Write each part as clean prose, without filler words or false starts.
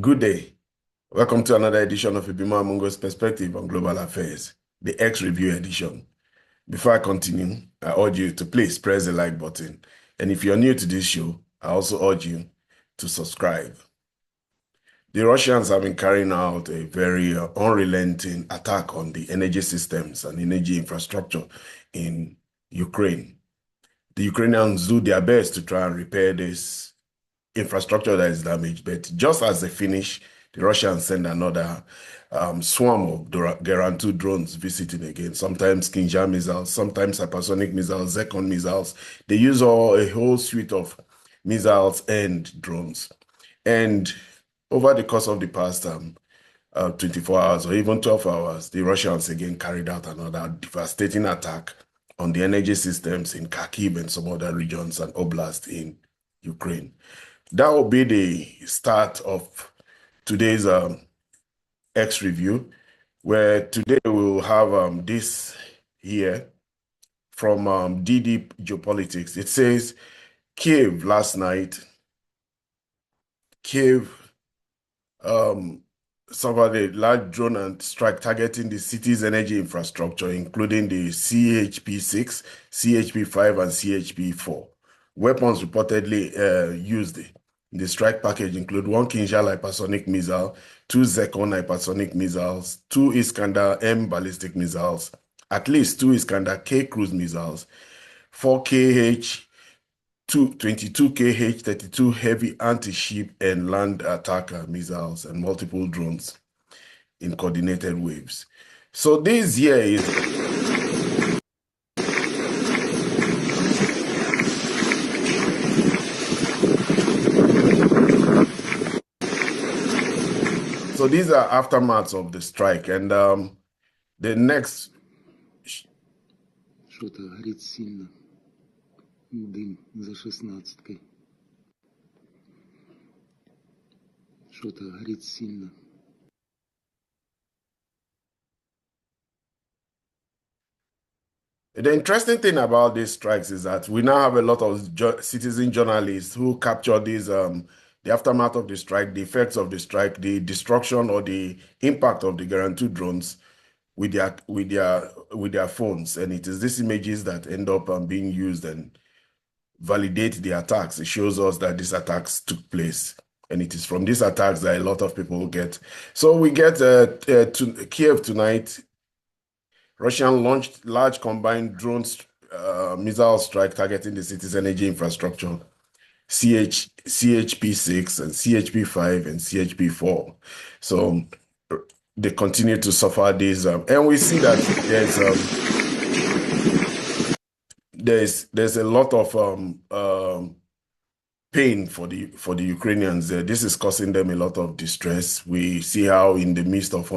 Good day. Welcome to another edition of Ibima Mungo's Perspective on Global Affairs, the X Review edition. Before I continue, I urge you to please press the like button. And if you're new to this show, I also urge you to subscribe. The Russians have been carrying out a very unrelenting attack on the energy systems and energy infrastructure in Ukraine. The Ukrainians do their best to try and repair this infrastructure that is damaged, but just as they finish, the Russians send another swarm of Guarantee drones visiting again. Sometimes Kyiv missiles, sometimes hypersonic missiles, Zircon missiles. They use a whole suite of missiles and drones. And over the course of the past 24 hours or even 12 hours, the Russians again carried out another devastating attack on the energy systems in Kyiv and some other regions and oblasts in Ukraine. That will be the start of today's X review, where today we will have this here from DD Geopolitics. It says Kyiv last night. Kyiv suffered a large drone and strike targeting the city's energy infrastructure, including the CHP-6, CHP-5, and CHP-4. Weapons reportedly used the strike package include one Kyiv hypersonic missile, two Zircon hypersonic missiles, two Iskander-M ballistic missiles, at least two Iskander-K cruise missiles, 4 KH, 22 KH, 32 heavy anti-ship and land attacker missiles, and multiple drones in coordinated waves. So this here is... So these are aftermaths of the strike, and the next. Что-то горит сильно. Дым за 16-кой. Что-то горит сильно. The interesting thing about these strikes is that we now have a lot of citizen journalists who capture these the aftermath of the strike, the effects of the strike, the destruction or the impact of the guaranteed drones with their phones, and it is these images that end up being used and validate the attacks. It shows us that these attacks took place, and it is from these attacks that a lot of people get. So we get to Kyiv tonight. Russian launched large combined drone missile strike targeting the city's energy infrastructure, CHP-6 and CHP-5 and CHP-4. So they continue to suffer these, and we see that there's a lot of pain for the Ukrainians. This is causing them a lot of distress. We see how in the midst of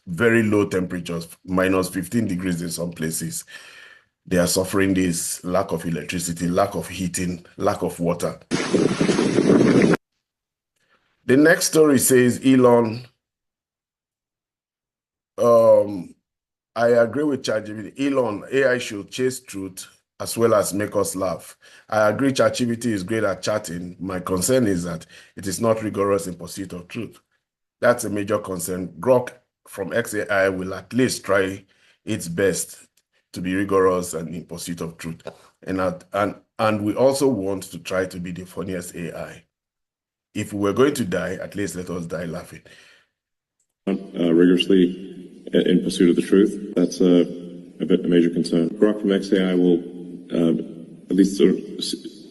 very low temperatures, minus 15 degrees in some places, they are suffering this lack of electricity, lack of heating, lack of water. The next story says Elon, I agree with ChatGPT. Elon, AI should chase truth as well as make us laugh. I agree ChatGPT is great at chatting. My concern is that it is not rigorous in pursuit of truth. That's a major concern. Grok from XAI will at least try its best to be rigorous and in pursuit of truth. And we also want to try to be the funniest AI. If we're going to die, at least let us die laughing. Rigorously in pursuit of the truth. That's a major concern. Grok from XAI will at least sort of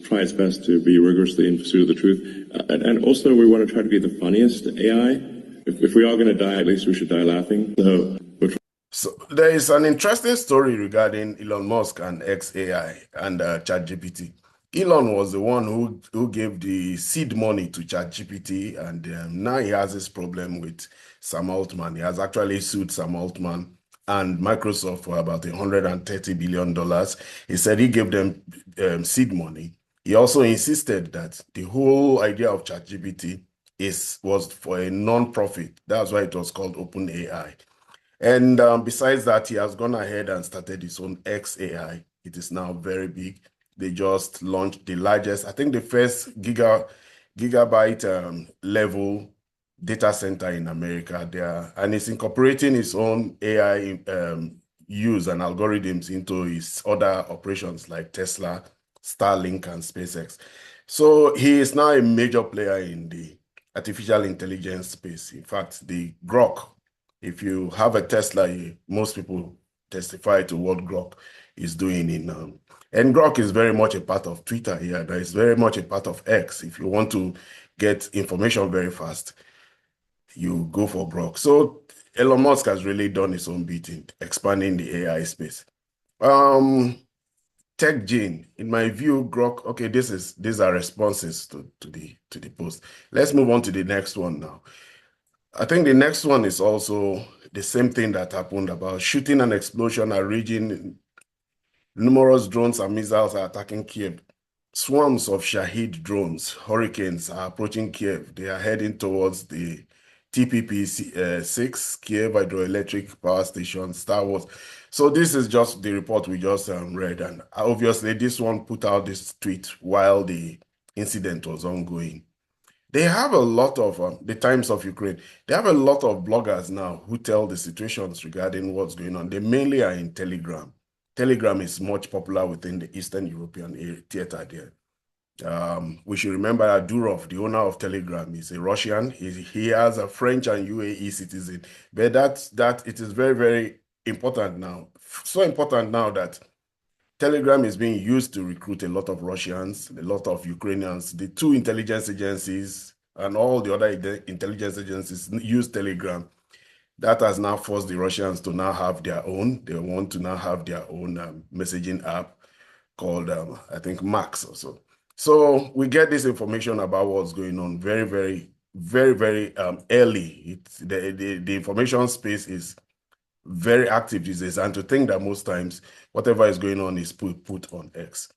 try its best to be rigorously in pursuit of the truth. And also we want to try to be the funniest AI. If we are going to die, at least we should die laughing. So there is an interesting story regarding Elon Musk and XAI and ChatGPT. Elon was the one who gave the seed money to ChatGPT, and now he has this problem with Sam Altman. He has actually sued Sam Altman and Microsoft for about $130 billion. He said he gave them seed money. He also insisted that the whole idea of ChatGPT was for a non-profit. That's why it was called OpenAI. And besides that, he has gone ahead and started his own XAI. It is now very big. They just launched the largest, I think the first gigabyte level data center in America there, and it's incorporating its own AI use and algorithms into its other operations like Tesla, Starlink, and SpaceX. So he is now a major player in the artificial intelligence space. In fact, the Grok, if you have a Tesla, most people testify to what Grok is doing and Grok is very much a part of Twitter here. That is very much a part of X. If you want to get information very fast, you go for Grok. So Elon Musk has really done his own bit in expanding the AI space. TechGene, in my view, Grok. Okay, these are responses to the post. Let's move on to the next one now. I think the next one is also the same thing that happened about shooting and explosion are raging. Numerous drones and missiles are attacking Kyiv. Swarms of Shahid drones, hurricanes are approaching Kyiv. They are heading towards the TPP-6, Kyiv Hydroelectric Power Station, Star Wars. So this is just the report we just read. And obviously this one put out this tweet while the incident was ongoing. They have a lot of, the Times of Ukraine, they have a lot of bloggers now who tell the situations regarding what's going on. They mainly are in Telegram. Telegram is much popular within the Eastern European theater there. We should remember that Durov, the owner of Telegram, is a Russian. He has a French and UAE citizen. But that it is very, very important now. So important now that Telegram is being used to recruit a lot of Russians, a lot of Ukrainians. The two intelligence agencies and all the other intelligence agencies use Telegram. That has now forced the Russians to now have their own. They want to now have their own messaging app called, I think, Max or so. So we get this information about what's going on very, very, very, very early. The information space is very active these days, and to think that most times whatever is going on is put on X.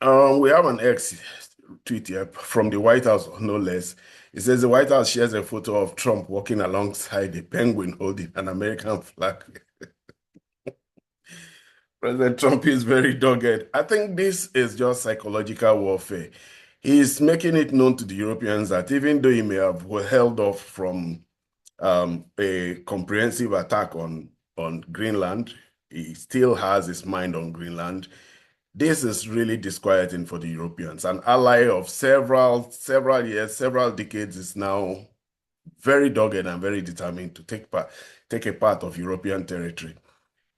We have an X tweet here from the White House, no less. It says the White House shares a photo of Trump walking alongside a penguin holding an American flag. President Trump is very dogged. I think this is just psychological warfare. He's making it known to the Europeans that even though he may have held off from a comprehensive attack on Greenland, he still has his mind on Greenland. This is really disquieting for the Europeans. An ally of several years, several decades is now very dogged and very determined to take a part of European territory.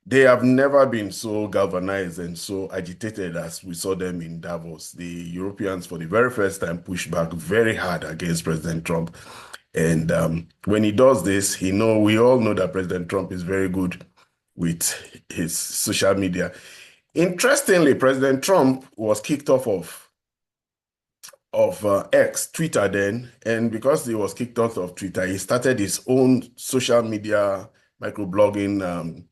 They have never been so galvanized and so agitated as we saw them in Davos. The Europeans, for the very first time, pushed back very hard against President Trump. And when he does this, we all know that President Trump is very good with his social media. Interestingly, President Trump was kicked off of X, Twitter then, and because he was kicked out of Twitter, he started his own social media microblogging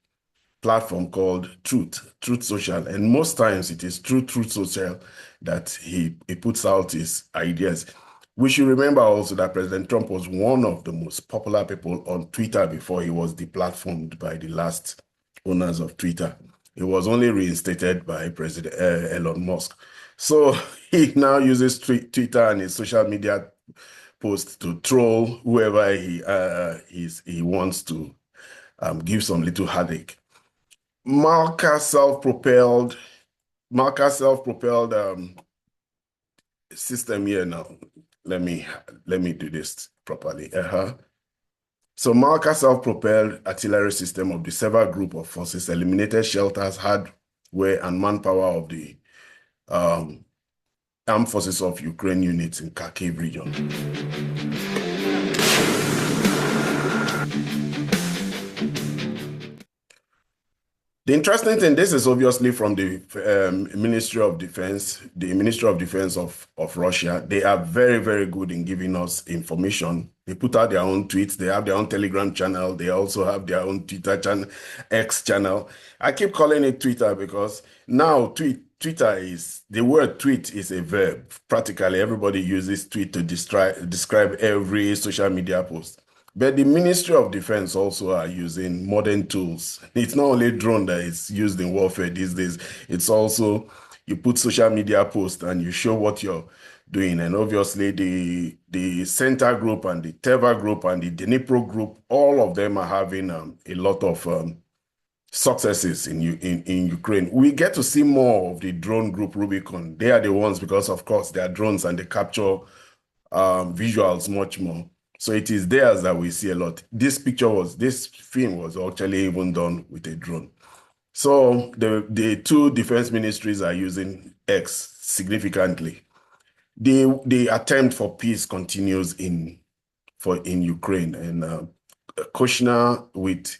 platform called Truth Social, and most times it is through Truth Social that he puts out his ideas. We should remember also that President Trump was one of the most popular people on Twitter before he was deplatformed by the last owners of Twitter. He was only reinstated by President Elon Musk. So he now uses Twitter and his social media posts to troll whoever he wants to give some little headache. Marker self-propelled system here now. Let me do this properly. So Marker self-propelled artillery system of the several group of forces eliminated shelters, hardware, and manpower of the armed forces of Ukraine units in Kyiv region. The interesting thing, this is obviously from the Ministry of Defense, of Russia. They are very, very good in giving us information. They put out their own tweets. They have their own Telegram channel. They also have their own Twitter channel, X channel. I keep calling it Twitter because now Twitter is, the word tweet is a verb. Practically everybody uses tweet to describe every social media post. But the Ministry of Defense also are using modern tools. It's not only drone that is used in warfare these days. It's also, you put social media post and you show what your doing. And obviously the Center Group and the Teva Group and the Dnipro Group, all of them are having a lot of successes in Ukraine. We get to see more of the drone group Rubicon. They are the ones because, of course, they are drones and they capture visuals much more. So it is theirs that we see a lot. This film was actually even done with a drone. So the two defense ministries are using X significantly. The attempt for peace continues in Ukraine, and Kushner with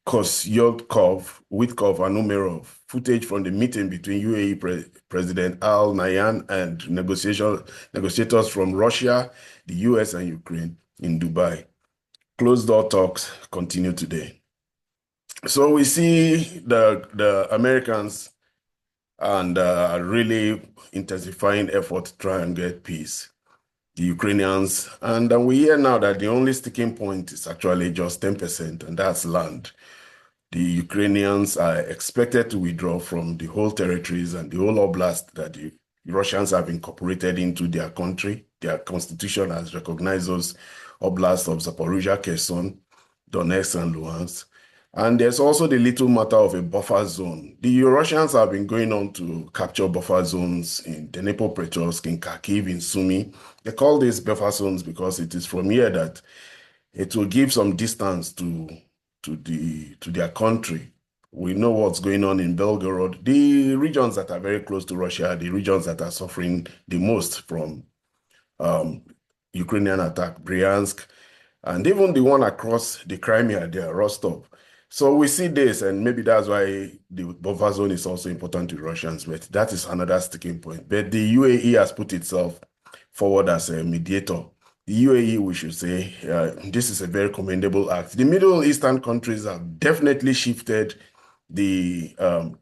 Kosyolkov, Witkov, and Umerov, footage from the meeting between UAE President Al Nahyan and negotiators from Russia, the US, and Ukraine in Dubai. Closed-door talks continue today. So we see the Americans and really intensifying effort to try and get peace. The Ukrainians, and we hear now that the only sticking point is actually just 10%, and that's land. The Ukrainians are expected to withdraw from the whole territories and the whole oblast that the Russians have incorporated into their country. Their constitution has recognized those oblasts of Zaporizhia, Kherson, Donetsk, and Luhansk. And there's also the little matter of a buffer zone. The Russians have been going on to capture buffer zones in Dnipropetrovsk, in Kyiv, in Sumy. They call these buffer zones because it is from here that it will give some distance to their country. We know what's going on in Belgorod. The regions that are very close to Russia are the regions that are suffering the most from Ukrainian attack, Bryansk, and even the one across the Crimea there, Rostov. So we see this, and maybe that's why the buffer zone is also important to Russians, but that is another sticking point. But the UAE has put itself forward as a mediator. The UAE, we should say, this is a very commendable act. The Middle Eastern countries have definitely shifted the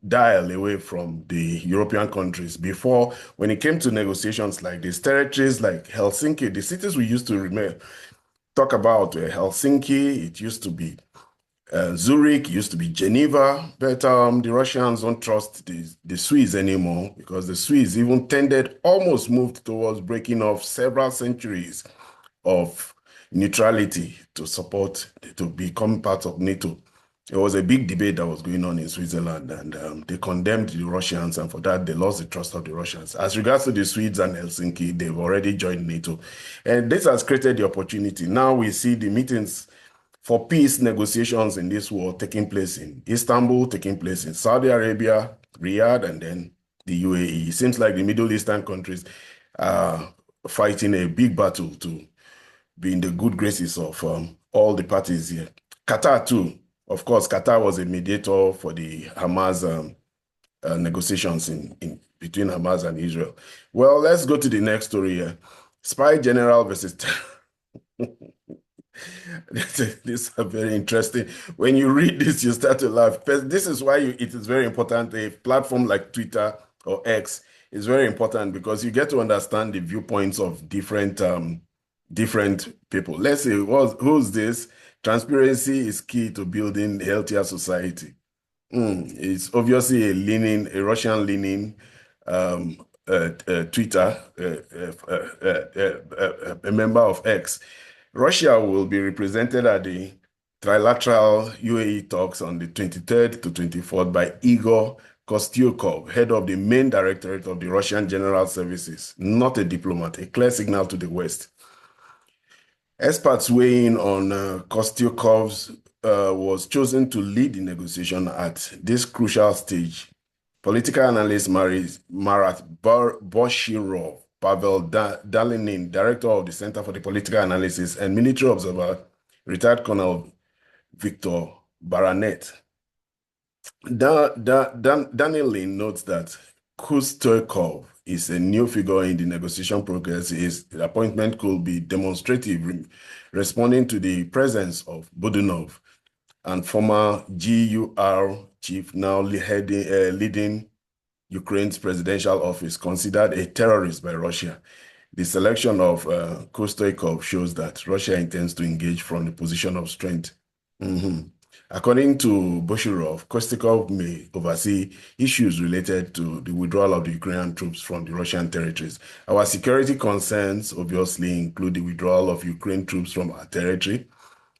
dial away from the European countries. Before, when it came to negotiations like this, territories like Helsinki, the cities we used to talk about, Helsinki, it used to be Zurich, used to be Geneva, but the Russians don't trust the Swiss anymore because the Swiss even almost moved towards breaking off several centuries of neutrality to become part of NATO. There was a big debate that was going on in Switzerland, and they condemned the Russians, and for that, they lost the trust of the Russians. As regards to the Swedes and Helsinki, they've already joined NATO. And this has created the opportunity. Now we see the meetings for peace negotiations in this war taking place in Istanbul, taking place in Saudi Arabia, Riyadh, and then the UAE. It seems like the Middle Eastern countries are fighting a big battle to be in the good graces of all the parties here. Qatar too. Of course, Qatar was a mediator for the Hamas negotiations in between Hamas and Israel. Well, let's go to the next story here. Spy General versus... This is very interesting. When you read this, you start to laugh. This is why it is very important. A platform like Twitter or X is very important because you get to understand the viewpoints of different people. Let's say, who's this? Transparency is key to building a healthier society. It's obviously a Russian-leaning Twitter, a member of X. Russia will be represented at the trilateral UAE talks on the 23rd to 24th by Igor Kostyukov, head of the main directorate of the Russian General Services, not a diplomat, a clear signal to the West. Experts weigh in on Kostyukov's was chosen to lead the negotiation at this crucial stage. Political analyst Marat Boshirov, Pavel Dalinin, director of the Center for the Political Analysis, and military observer, retired Colonel Victor Baranet. Danilin notes that Kostyukov is a new figure in the negotiation progress. His appointment could be demonstrative, responding to the presence of Budunov and former GUR chief, now leading Ukraine's presidential office, considered a terrorist by Russia. The selection of Kostyukov shows that Russia intends to engage from a position of strength. According to Boshirov, Kostikov may oversee issues related to the withdrawal of the Ukrainian troops from the Russian territories. Our security concerns obviously include the withdrawal of Ukraine troops from our territory.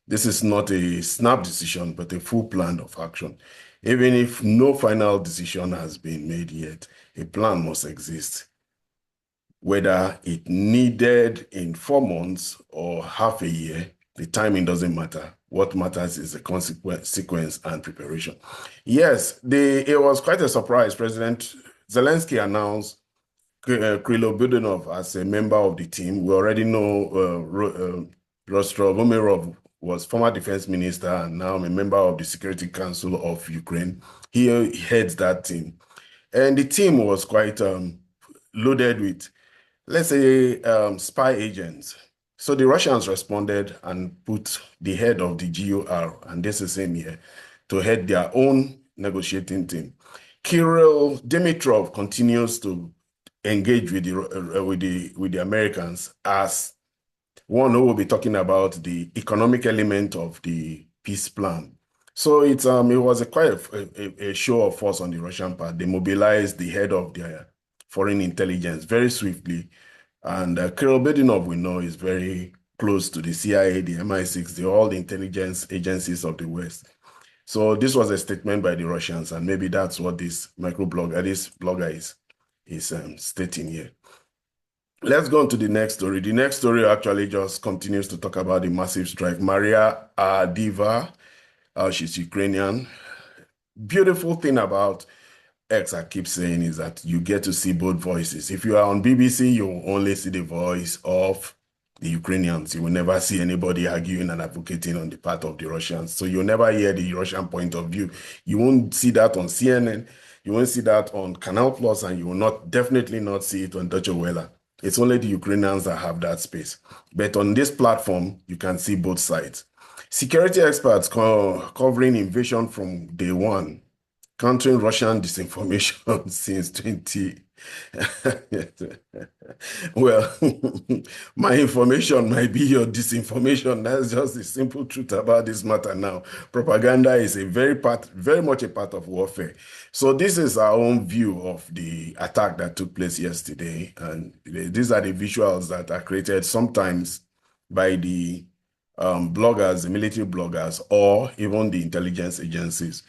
This is not a snap decision, but a full plan of action. Even if no final decision has been made yet, a plan must exist. Whether it needed in 4 months or half a year, the timing doesn't matter. What matters is the sequence and preparation. Yes, it was quite a surprise. President Zelensky announced Krilo Budanov as a member of the team. We already know Rostov Umerov was former defense minister and now a member of the Security Council of Ukraine. He heads that team. And the team was quite loaded with, let's say, spy agents. So the Russians responded and put the head of the GUR, and this is him here, to head their own negotiating team. Kirill Dimitrov continues to engage with the Americans as one who will be talking about the economic element of the peace plan. So it was quite a show of force on the Russian part. They mobilized the head of their foreign intelligence very swiftly. And Kirill Bedinov, we know, is very close to the CIA, the MI6, all the intelligence agencies of the West. So this was a statement by the Russians, and maybe that's what this blogger is stating here. Let's go on to the next story. The next story actually just continues to talk about the massive strike. Maria Diva, she's Ukrainian. Beautiful thing about X, I keep saying, is that you get to see both voices. If you are on BBC, you will only see the voice of the Ukrainians. You will never see anybody arguing and advocating on the part of the Russians. So you'll never hear the Russian point of view. You won't see that on CNN. You won't see that on Canal Plus, and you will definitely not see it on Deutsche Welle. It's only the Ukrainians that have that space. But on this platform, you can see both sides. Security experts covering invasion from day one, countering Russian disinformation since 20. Well, my information might be your disinformation. That's just the simple truth about this matter now. Propaganda is very much a part of warfare. So this is our own view of the attack that took place yesterday. And these are the visuals that are created sometimes by the bloggers, the military bloggers, or even the intelligence agencies.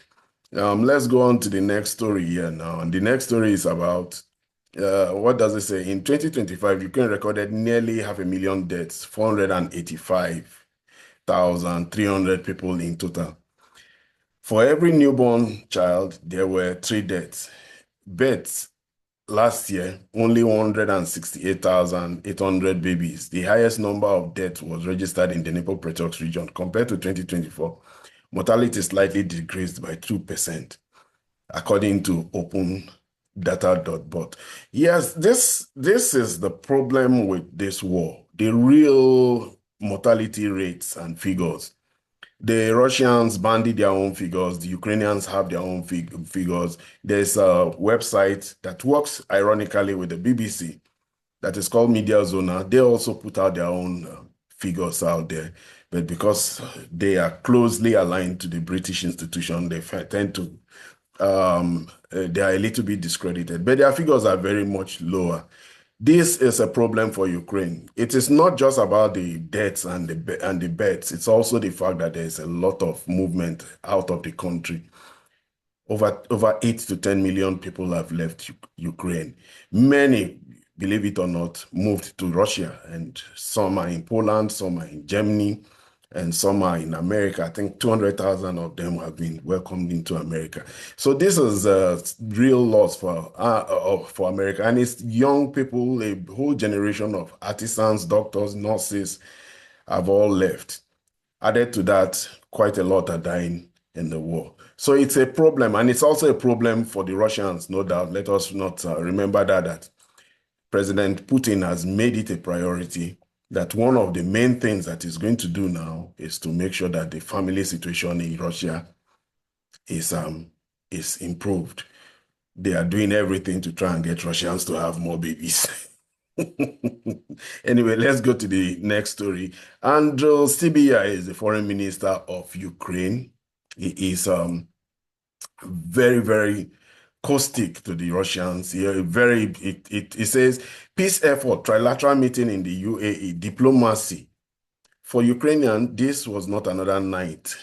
Let's go on to the next story here now. And the next story is about, what does it say? In 2025, Ukraine recorded nearly 500,000 deaths, 485,300 people in total. For every newborn child, there were 3 deaths. Births last year, only 168,800 babies. The highest number of deaths was registered in the Dnipropetrovsk region. Compared to 2024, mortality slightly decreased by 2%, according to opendata.bot. Yes, this is the problem with this war. The real mortality rates and figures. The Russians bandied their own figures. The Ukrainians have their own figures. There's a website that works ironically with the BBC that is called Media Zona. They also put out their own figures out there. But because they are closely aligned to the British institution, they tend to, they are a little bit discredited. But their figures are very much lower. This is a problem for Ukraine. It is not just about the deaths and the beds. It's also the fact that there's a lot of movement out of the country. Over 8 to 10 million people have left Ukraine. Many, believe it or not, moved to Russia, and some are in Poland, some are in Germany, and some are in America. I think 200,000 of them have been welcomed into America. So this is a real loss for America. And it's young people, a whole generation of artisans, doctors, nurses have all left. Added to that, quite a lot are dying in the war. So it's a problem, and it's also a problem for the Russians, no doubt. Let us not remember that President Putin has made it a priority that one of the main things that he's going to do now is to make sure that the family situation in Russia is improved. They are doing everything to try and get Russians to have more babies. Anyway, let's go to the next story. Andriy Sybiha is the foreign minister of Ukraine. He is very, very caustic to the Russians. It says peace effort, trilateral meeting in the UAE, diplomacy. For Ukrainian, this was not another night.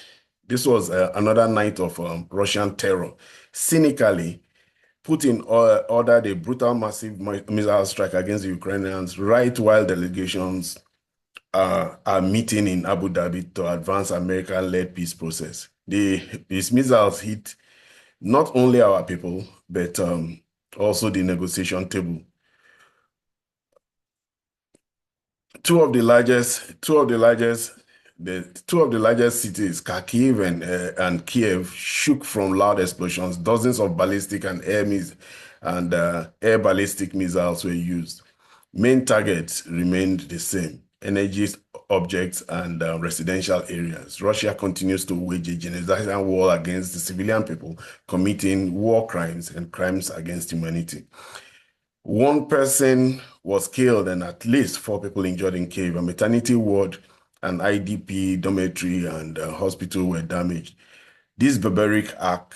This was another night of Russian terror. Cynically, Putin ordered a brutal, massive missile strike against the Ukrainians right while delegations are meeting in Abu Dhabi to advance American-led peace process. These missiles hit not only our people, but also the negotiation table. Two of the largest cities, Kharkiv and Kyiv, shook from loud explosions. Dozens of ballistic and air ballistic missiles were used. Main targets remained the same: energy objects and residential areas. Russia continues to wage a genocidal war against the civilian people, committing war crimes and crimes against humanity. One person was killed and at least 4 people injured in Kyiv. A maternity ward, an IDP dormitory, and a hospital were damaged. This barbaric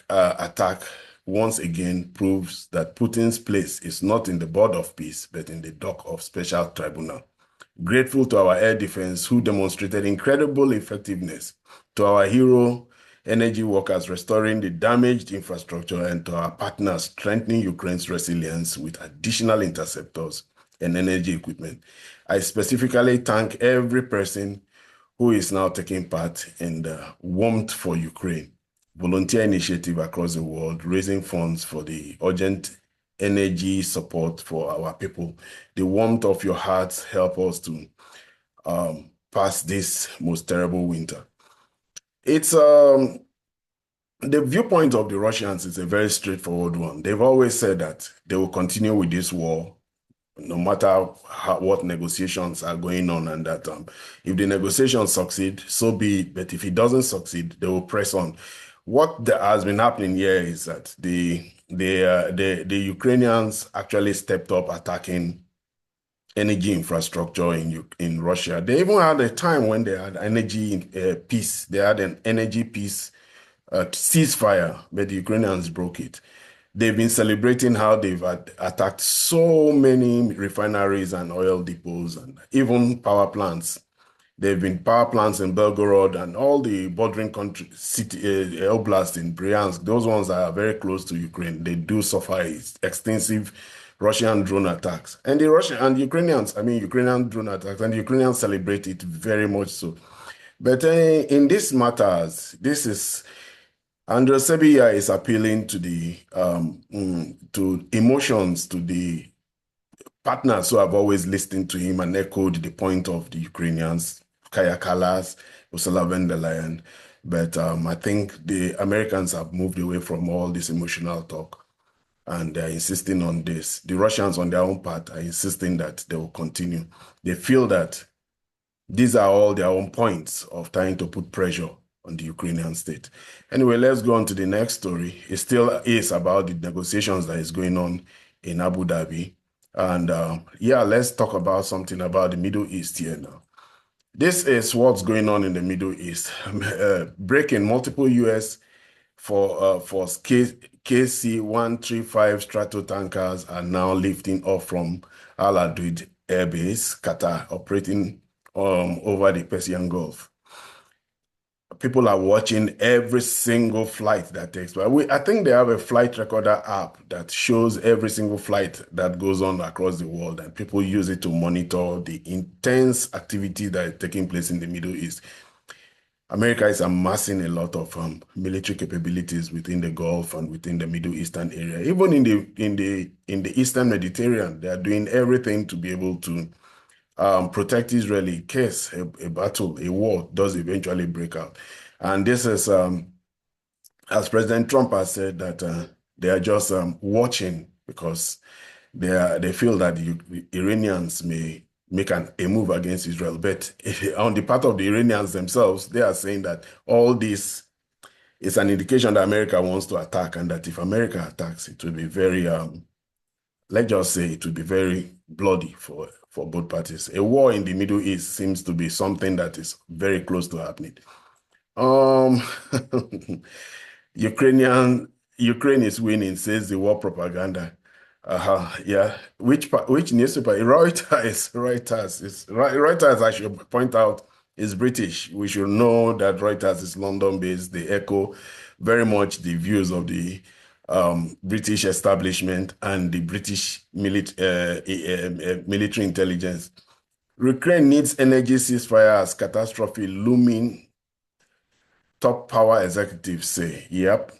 attack once again proves that Putin's place is not in the board of peace, but in the dock of special tribunal. Grateful to our air defense who demonstrated incredible effectiveness, to our hero energy workers restoring the damaged infrastructure, and to our partners strengthening Ukraine's resilience with additional interceptors and energy equipment. I specifically thank every person who is now taking part in the Warmth for Ukraine volunteer initiative across the world, raising funds for the urgent energy support for our people. The warmth of your hearts help us to pass this most terrible winter. It's the viewpoint of the Russians is a very straightforward one. They've always said that they will continue with this war no matter what negotiations are going on, and that if the negotiations succeed, so be it. But if it doesn't succeed, they will press on. What has been happening here is that the Ukrainians actually stepped up attacking energy infrastructure in Russia. They even had a time when they had energy peace. They had an energy peace ceasefire, but the Ukrainians broke it. They've been celebrating how they've attacked so many refineries and oil depots and even power plants. There have been power plants in Belgorod and all the bordering country city oblasts in Bryansk. Those ones that are very close to Ukraine. They do suffer extensive Russian drone attacks, and Ukrainian drone attacks, and the Ukrainians celebrate it very much so. But in these matters, this is Andrew Sebiya is appealing to the to emotions, to the partners who have always listened to him and echoed the point of the Ukrainians, Kaya Kallas, Ursula von der Leyen. But I think the Americans have moved away from all this emotional talk, and they're insisting on this. The Russians, on their own part, are insisting that they will continue. They feel that these are all their own points of trying to put pressure on the Ukrainian state. Anyway, let's go on to the next story. It still is about the negotiations that is going on in Abu Dhabi. And yeah, let's talk about something about the Middle East here now. This is what's going on in the Middle East. Breaking multiple U.S. for KC-135 Strato tankers are now lifting off from Al Adud Air Base, Qatar, operating over the Persian Gulf. People are watching every single flight that takes place. I think they have a flight recorder app that shows every single flight that goes on across the world, and people use it to monitor the intense activity that is taking place in the Middle East. America is amassing a lot of military capabilities within the Gulf and within the Middle Eastern area. Even in the Eastern Mediterranean, they are doing everything to be able to protect Israel in case a battle, a war does eventually break out. And this is, as President Trump has said, that they are just watching because they feel that the Iranians may make a move against Israel. But on the part of the Iranians themselves, they are saying that all this is an indication that America wants to attack, and that if America attacks, it will be very, let's just say, it will be very bloody for both parties. A war in the Middle East seems to be something that is very close to happening. Um, Ukraine is winning, says the war propaganda. Yeah. Which newspaper? Reuters. Reuters, I should point out, is British. We should know that Reuters is London-based. They echo very much the views of the British establishment and the British military intelligence. Ukraine needs energy ceasefire as catastrophe looming, top power executives say. Yep.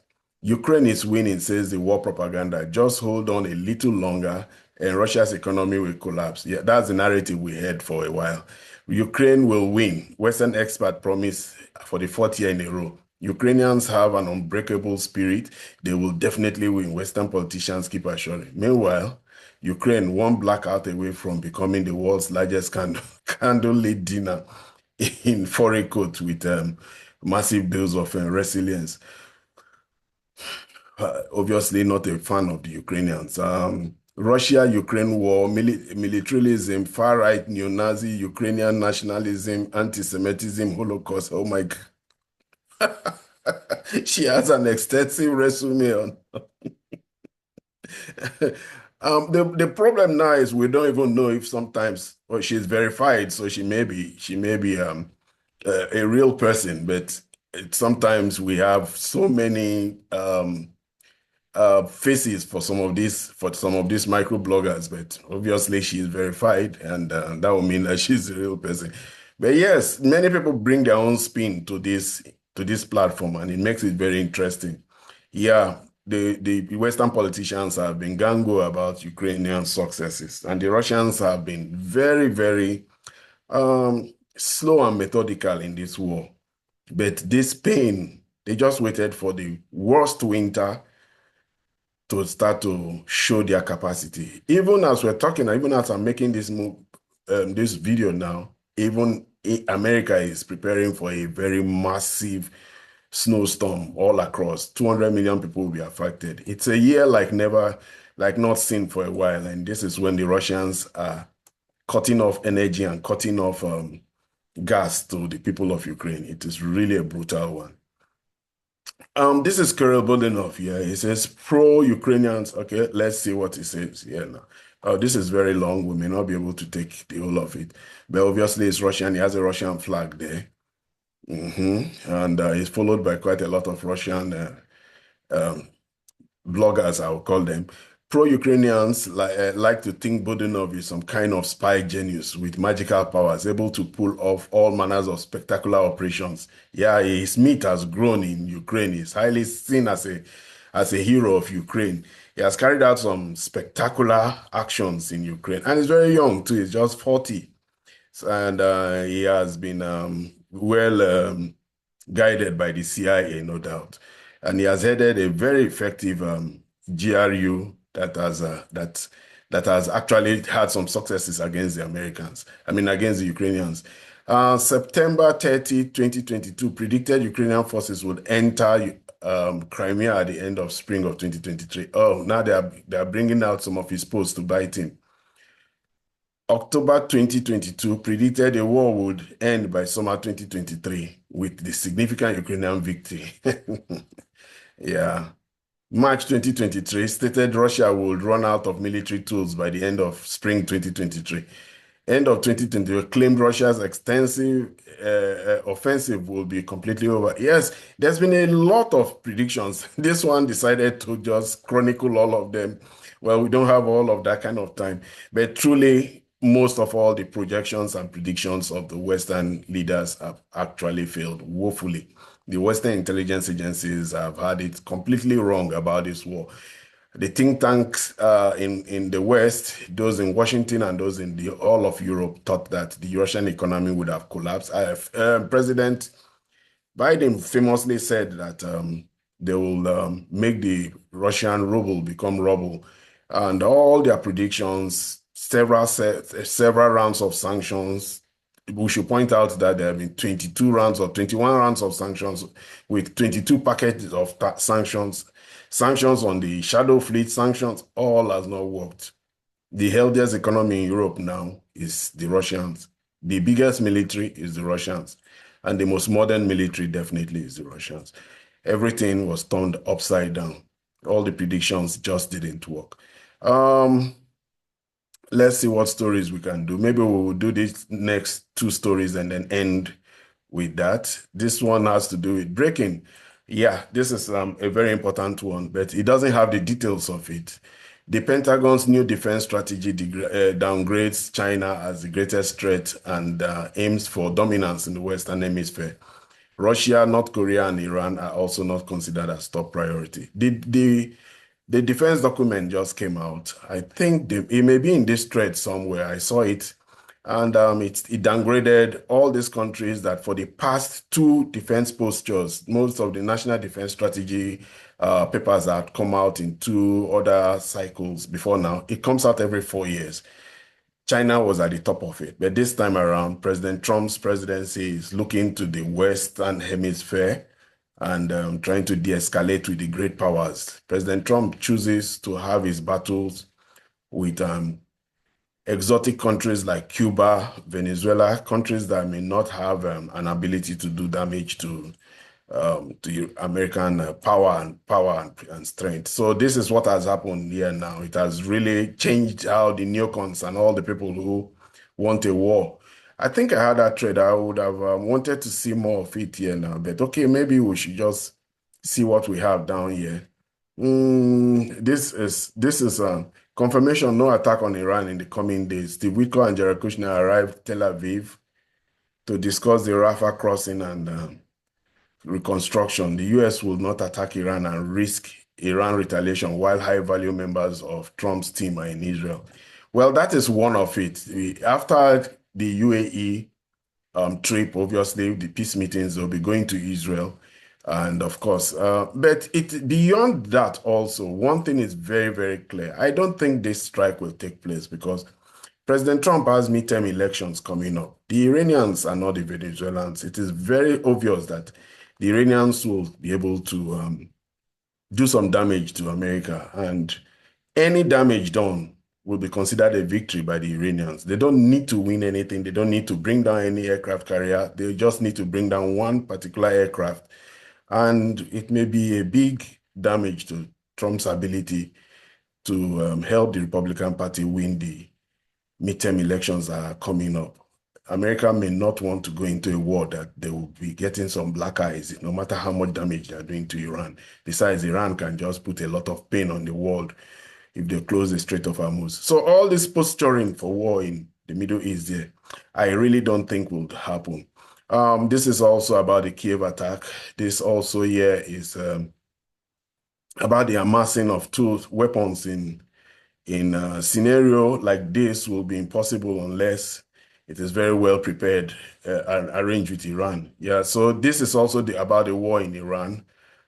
Ukraine is winning, says the war propaganda. Just hold on a little longer and Russia's economy will collapse. Yeah, that's the narrative we had for a while. Ukraine will win. Western expert promise for the fourth year in a row. Ukrainians have an unbreakable spirit. They will definitely win. Western politicians keep assuring. Meanwhile, Ukraine, one blackout away from becoming the world's largest candlelit dinner in foreign court with massive dose of resilience. Obviously, not a fan of the Ukrainians. Russia-Ukraine war, militarism, far-right neo-Nazi, Ukrainian nationalism, anti-Semitism, Holocaust. Oh my God. She has an extensive resume on. The problem now is we don't even know if sometimes, well, she's verified, so she may be a real person, but sometimes we have so many faces for some of these micro bloggers, but obviously she's verified, and that will mean that she's a real person. But yes, many people bring their own spin to this platform, and it makes it very interesting. Yeah, the Western politicians have been gung-ho about Ukrainian successes, and the Russians have been very, very slow and methodical in this war. But this pain, they just waited for the worst winter to start to show their capacity. Even as we're talking, even as I'm making this video now, even America is preparing for a very massive snowstorm all across. 200 million people will be affected. It's a year like not seen for a while. And this is when the Russians are cutting off energy and cutting off gas to the people of Ukraine. It is really a brutal one. This is Kirill Budanov. Yeah, he says pro-Ukrainians. Okay, let's see what he says here now. This is very long. We may not be able to take the whole of it, but obviously it's Russian. He has a Russian flag there. And he's followed by quite a lot of Russian bloggers, I will call them. Pro-Ukrainians like to think Budanov is some kind of spy genius with magical powers, able to pull off all manners of spectacular operations. Yeah, his meat has grown in Ukraine. He's highly seen as a hero of Ukraine. He has carried out some spectacular actions in Ukraine. And he's very young too. He's just 40. And he has been well guided by the CIA, no doubt. And he has headed a very effective GRU that has actually had some successes against the Americans. I mean, against the Ukrainians. September 30, 2022, predicted Ukrainian forces would enter Crimea at the end of spring of 2023. Oh, now they are bringing out some of his posts to bite him. October 2022 predicted a war would end by summer 2023 with the significant Ukrainian victory. Yeah. March 2023 stated Russia would run out of military tools by the end of spring 2023. End of 2020 claimed Russia's extensive offensive will be completely over. Yes, there's been a lot of predictions. This one decided to just chronicle all of them. Well, we don't have all of that kind of time, but truly, most of all the projections and predictions of the Western leaders have actually failed woefully. The Western intelligence agencies have had it completely wrong about this war. The think tanks in the West, those in Washington and those in all of Europe, thought that the Russian economy would have collapsed. President Biden famously said that they will make the Russian ruble become rubble, and all their predictions, several rounds of sanctions. We should point out that there have been 22 rounds or 21 rounds of sanctions with 22 packets of sanctions. Sanctions on the shadow fleet, sanctions, all has not worked. The healthiest economy in Europe now is the Russians. The biggest military is the Russians. And the most modern military definitely is the Russians. Everything was turned upside down. All the predictions just didn't work. Let's see what stories we can do. Maybe we will do these next two stories and then end with that. This one has to do with breaking. Yeah, this is a very important one, but it doesn't have the details of it. The Pentagon's new defense strategy downgrades China as the greatest threat and aims for dominance in the Western Hemisphere. Russia, North Korea, and Iran are also not considered as top priority. The defense document just came out. I think it may be in this thread somewhere. I saw it. And it downgraded all these countries that for the past two defense postures, most of the national defense strategy papers that come out in two other cycles before now, it comes out every 4 years. China was at the top of it. But this time around, President Trump's presidency is looking to the Western Hemisphere and trying to de-escalate with the great powers. President Trump chooses to have his battles with exotic countries like Cuba, Venezuela, countries that may not have an ability to do damage to American power and strength. So this is what has happened here now. It has really changed how the neocons and all the people who want a war. I think I had that trade. I would have wanted to see more of it here now, but okay, maybe we should just see what we have down here. This is confirmation, no attack on Iran in the coming days. Steve Witkoff and Jared Kushner arrived Tel Aviv to discuss the Rafah crossing and reconstruction. The U.S. will not attack Iran and risk Iran retaliation while high-value members of Trump's team are in Israel. Well, that is one of it. After the UAE trip, obviously, the peace meetings will be going to Israel. And of course, but beyond that also, one thing is very, very clear. I don't think this strike will take place because President Trump has midterm elections coming up. The Iranians are not the Venezuelans. It is very obvious that the Iranians will be able to do some damage to America, and any damage done will be considered a victory by the Iranians. They don't need to win anything. They don't need to bring down any aircraft carrier. They just need to bring down one particular aircraft. And it may be a big damage to Trump's ability to help the Republican Party win the midterm elections that are coming up. America may not want to go into a war that they will be getting some black eyes, no matter how much damage they're doing to Iran. Besides, Iran can just put a lot of pain on the world if they close the Strait of Hormuz. So all this posturing for war in the Middle East there, I really don't think will happen. This is also about the Kyiv attack. This also here is about the amassing of weapons in a scenario like this will be impossible unless it is very well prepared and arranged with Iran. Yeah, so this is also about the war in Iran.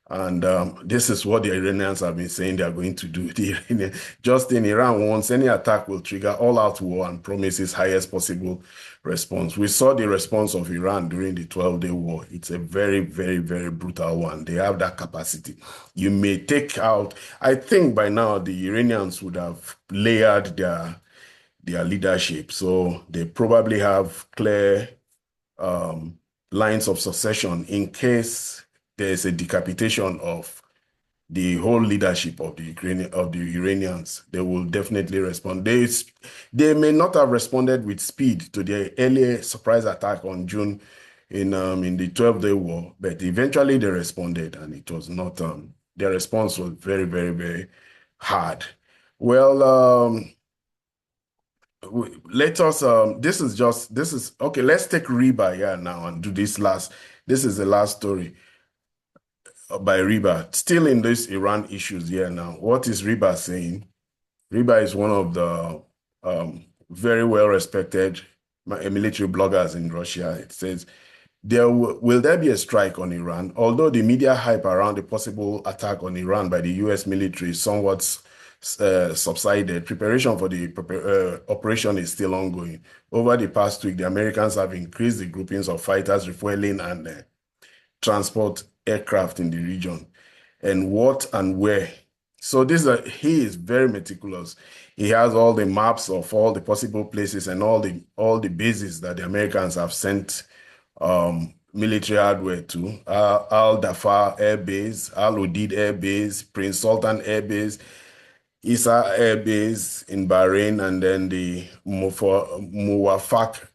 And this is what the Iranians have been saying they are going to do. Just in Iran, once any attack will trigger all-out war and promises highest possible response. We saw the response of Iran during the 12-day war. It's a very, very, very brutal one. They have that capacity. You may take out, I think by now the Iranians would have layered their leadership. So they probably have clear lines of succession in case there's a decapitation of the whole leadership of the Iranians. They will definitely respond. They may not have responded with speed to the earlier surprise attack on June in the 12-day war, but eventually they responded, and it was not. Their response was very, very, very hard. Well, let us. This is okay. Let's take Reba here now and do this last. This is the last story by Reba, still in these Iran issues here now. What is Reba saying? Reba is one of the very well-respected military bloggers in Russia. It says, will there be a strike on Iran? Although the media hype around the possible attack on Iran by the U.S. military somewhat subsided, preparation for the operation is still ongoing. Over the past week, the Americans have increased the groupings of fighters refueling and transport aircraft in the region, and what and where. So he is very meticulous. He has all the maps of all the possible places and all the bases that the Americans have sent military hardware too. Al Dafar Air Base, Al Udeid Air Base, Prince Sultan Air Base, Isa Air Base in Bahrain, and then the Muwafaq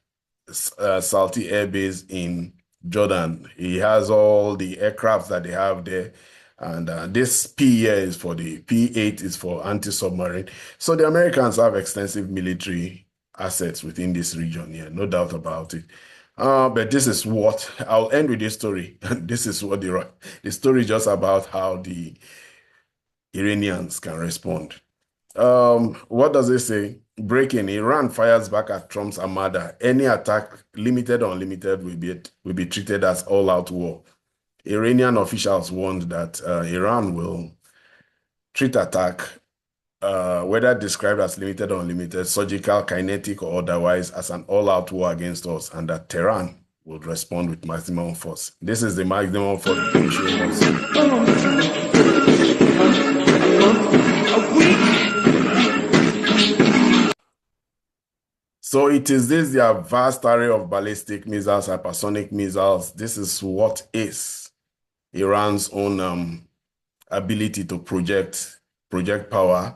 Salti Air Base in Jordan. He has all the aircrafts that they have there. And this P here is for the P8 is for anti-submarine. So the Americans have extensive military assets within this region here, no doubt about it. But this is what I'll end with this story. This is what the story is just about how the Iranians can respond. What does it say? Breaking: Iran fires back at Trump's armada. Any attack, limited or unlimited, will be treated as all-out war. Iranian officials warned that Iran will treat attack, whether described as limited or unlimited, surgical, kinetic, or otherwise, as an all-out war against us, and that Tehran will respond with maximum force. This is the maximum force. So it is this their vast array of ballistic missiles, hypersonic missiles. This is what is Iran's own ability to project power,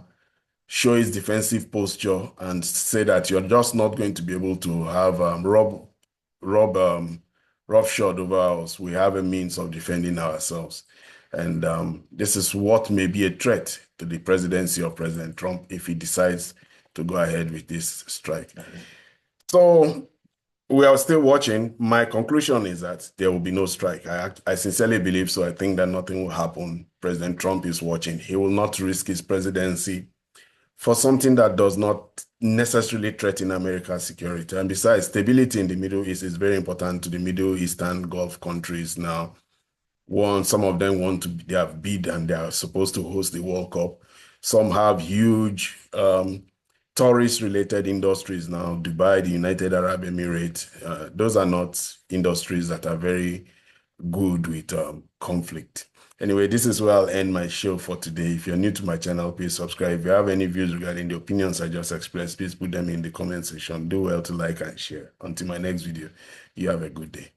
show its defensive posture, and say that you're just not going to be able to have roughshod over us. We have a means of defending ourselves. And this is what may be a threat to the presidency of President Trump if he decides to go ahead with this strike. So we are still watching. My conclusion is that there will be no strike. I sincerely believe so. I think that nothing will happen. President Trump is watching. He will not risk his presidency for something that does not necessarily threaten America's security. And besides, stability in the Middle East is very important to the Middle Eastern Gulf countries now. Some of them they have bid and they are supposed to host the World Cup. Some have huge tourist-related industries now, Dubai, the United Arab Emirates. Those are not industries that are very good with conflict. Anyway, this is where I'll end my show for today. If you're new to my channel, please subscribe. If you have any views regarding the opinions I just expressed, please put them in the comment section. Do well to like and share. Until my next video, you have a good day.